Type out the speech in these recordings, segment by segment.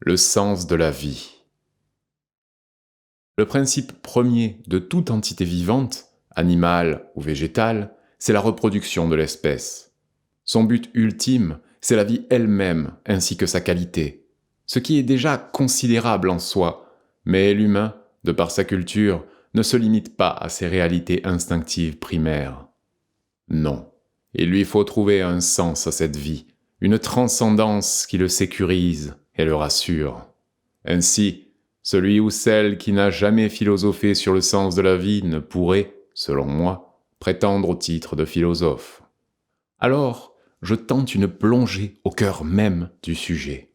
Le sens de la vie. Le principe premier de toute entité vivante, animale ou végétale, c'est la reproduction de l'espèce. Son but ultime, c'est la vie elle-même ainsi que sa qualité, ce qui est déjà considérable en soi, mais l'humain, de par sa culture, ne se limite pas à ses réalités instinctives primaires. Non, il lui faut trouver un sens à cette vie, une transcendance qui le sécurise et le rassure. Ainsi, celui ou celle qui n'a jamais philosophé sur le sens de la vie ne pourrait, selon moi, prétendre au titre de philosophe. Alors, je tente une plongée au cœur même du sujet.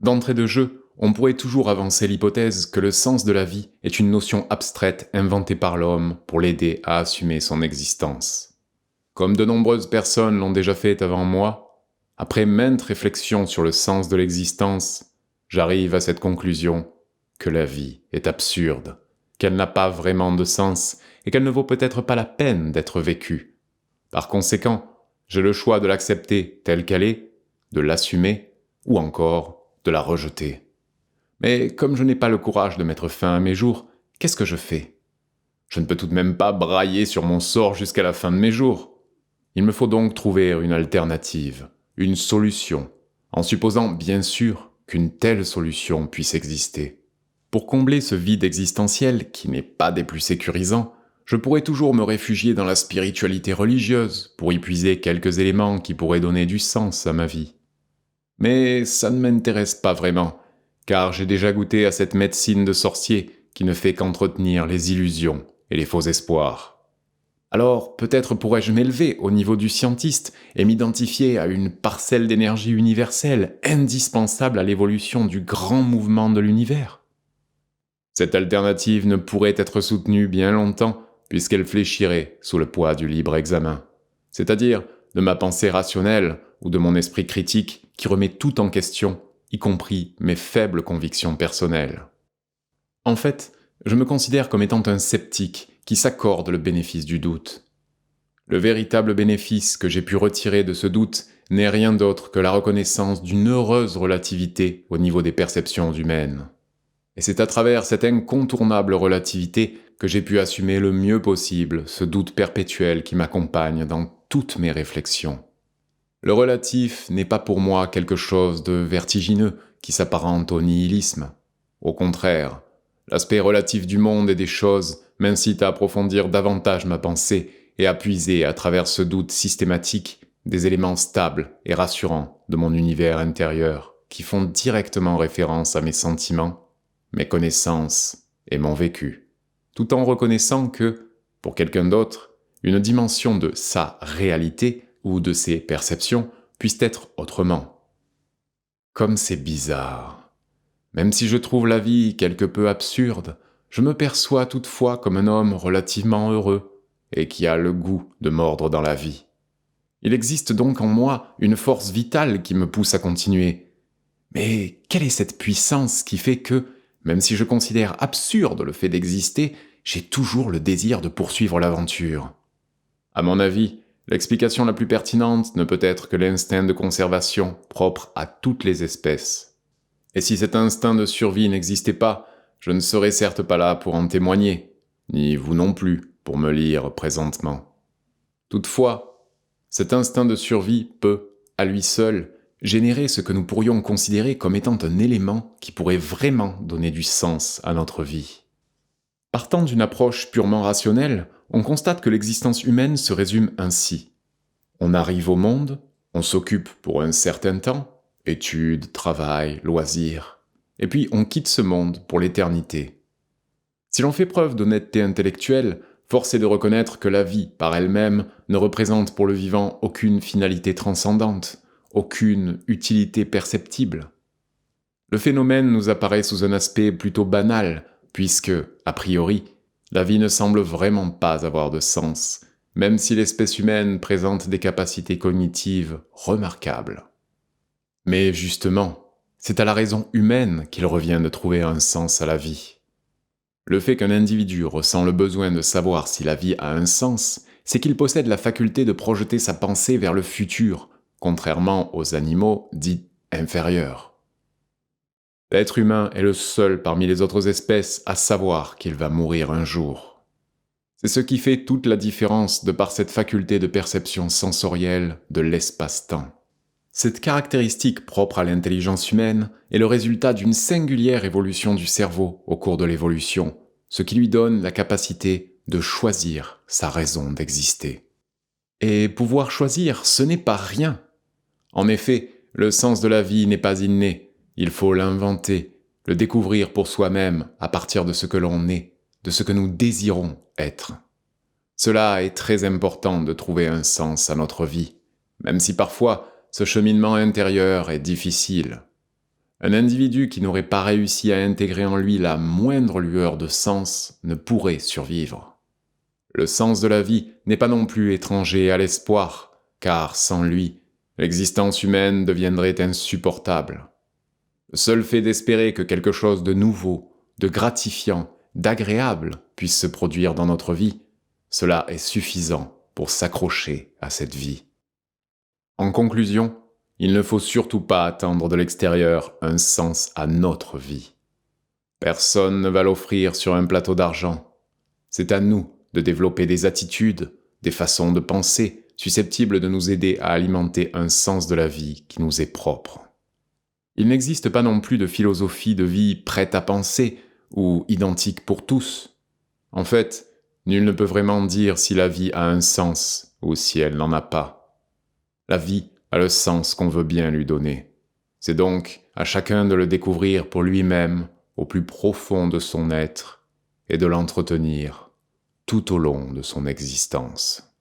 D'entrée de jeu, on pourrait toujours avancer l'hypothèse que le sens de la vie est une notion abstraite inventée par l'homme pour l'aider à assumer son existence. Comme de nombreuses personnes l'ont déjà fait avant moi, après maintes réflexions sur le sens de l'existence, j'arrive à cette conclusion que la vie est absurde, qu'elle n'a pas vraiment de sens et qu'elle ne vaut peut-être pas la peine d'être vécue. Par conséquent, j'ai le choix de l'accepter telle qu'elle est, de l'assumer ou encore de la rejeter. Mais comme je n'ai pas le courage de mettre fin à mes jours, qu'est-ce que je fais ? Je ne peux tout de même pas brailler sur mon sort jusqu'à la fin de mes jours. Il me faut donc trouver une alternative, une solution, en supposant bien sûr qu'une telle solution puisse exister. Pour combler ce vide existentiel, qui n'est pas des plus sécurisants, je pourrais toujours me réfugier dans la spiritualité religieuse pour y puiser quelques éléments qui pourraient donner du sens à ma vie. Mais ça ne m'intéresse pas vraiment, car j'ai déjà goûté à cette médecine de sorcier qui ne fait qu'entretenir les illusions et les faux espoirs. Alors peut-être pourrais-je m'élever au niveau du scientiste et m'identifier à une parcelle d'énergie universelle indispensable à l'évolution du grand mouvement de l'univers. Cette alternative ne pourrait être soutenue bien longtemps puisqu'elle fléchirait sous le poids du libre examen, c'est-à-dire de ma pensée rationnelle ou de mon esprit critique qui remet tout en question, y compris mes faibles convictions personnelles. En fait, je me considère comme étant un sceptique qui s'accorde le bénéfice du doute. Le véritable bénéfice que j'ai pu retirer de ce doute n'est rien d'autre que la reconnaissance d'une heureuse relativité au niveau des perceptions humaines. Et c'est à travers cette incontournable relativité que j'ai pu assumer le mieux possible ce doute perpétuel qui m'accompagne dans toutes mes réflexions. Le relatif n'est pas pour moi quelque chose de vertigineux qui s'apparente au nihilisme. Au contraire, l'aspect relatif du monde et des choses m'incite à approfondir davantage ma pensée et à puiser à travers ce doute systématique des éléments stables et rassurants de mon univers intérieur qui font directement référence à mes sentiments, mes connaissances et mon vécu, tout en reconnaissant que, pour quelqu'un d'autre, une dimension de sa réalité ou de ses perceptions puisse être autrement. Comme c'est bizarre. Même si je trouve la vie quelque peu absurde, je me perçois toutefois comme un homme relativement heureux et qui a le goût de mordre dans la vie. Il existe donc en moi une force vitale qui me pousse à continuer. Mais quelle est cette puissance qui fait que, même si je considère absurde le fait d'exister, j'ai toujours le désir de poursuivre l'aventure ? À mon avis, l'explication la plus pertinente ne peut être que l'instinct de conservation propre à toutes les espèces. Et si cet instinct de survie n'existait pas, je ne serais certes pas là pour en témoigner, ni vous non plus pour me lire présentement. Toutefois, cet instinct de survie peut, à lui seul, générer ce que nous pourrions considérer comme étant un élément qui pourrait vraiment donner du sens à notre vie. Partant d'une approche purement rationnelle, on constate que l'existence humaine se résume ainsi. On arrive au monde, on s'occupe pour un certain temps, études, travail, loisirs, et puis on quitte ce monde pour l'éternité. Si l'on fait preuve d'honnêteté intellectuelle, force est de reconnaître que la vie, par elle-même, ne représente pour le vivant aucune finalité transcendante, aucune utilité perceptible. Le phénomène nous apparaît sous un aspect plutôt banal, puisque, a priori, la vie ne semble vraiment pas avoir de sens, même si l'espèce humaine présente des capacités cognitives remarquables. Mais justement, c'est à la raison humaine qu'il revient de trouver un sens à la vie. Le fait qu'un individu ressent le besoin de savoir si la vie a un sens, c'est qu'il possède la faculté de projeter sa pensée vers le futur, contrairement aux animaux dits inférieurs. L'être humain est le seul parmi les autres espèces à savoir qu'il va mourir un jour. C'est ce qui fait toute la différence de par cette faculté de perception sensorielle de l'espace-temps. Cette caractéristique propre à l'intelligence humaine est le résultat d'une singulière évolution du cerveau au cours de l'évolution, ce qui lui donne la capacité de choisir sa raison d'exister. Et pouvoir choisir, ce n'est pas rien. En effet, le sens de la vie n'est pas inné, il faut l'inventer, le découvrir pour soi-même à partir de ce que l'on est, de ce que nous désirons être. Cela est très important de trouver un sens à notre vie, même si parfois ce cheminement intérieur est difficile. Un individu qui n'aurait pas réussi à intégrer en lui la moindre lueur de sens ne pourrait survivre. Le sens de la vie n'est pas non plus étranger à l'espoir, car sans lui, l'existence humaine deviendrait insupportable. Le seul fait d'espérer que quelque chose de nouveau, de gratifiant, d'agréable puisse se produire dans notre vie, cela est suffisant pour s'accrocher à cette vie. En conclusion, il ne faut surtout pas attendre de l'extérieur un sens à notre vie. Personne ne va l'offrir sur un plateau d'argent. C'est à nous de développer des attitudes, des façons de penser susceptibles de nous aider à alimenter un sens de la vie qui nous est propre. Il n'existe pas non plus de philosophie de vie prête à penser ou identique pour tous. En fait, nul ne peut vraiment dire si la vie a un sens ou si elle n'en a pas. La vie a le sens qu'on veut bien lui donner. C'est donc à chacun de le découvrir pour lui-même, au plus profond de son être, et de l'entretenir tout au long de son existence.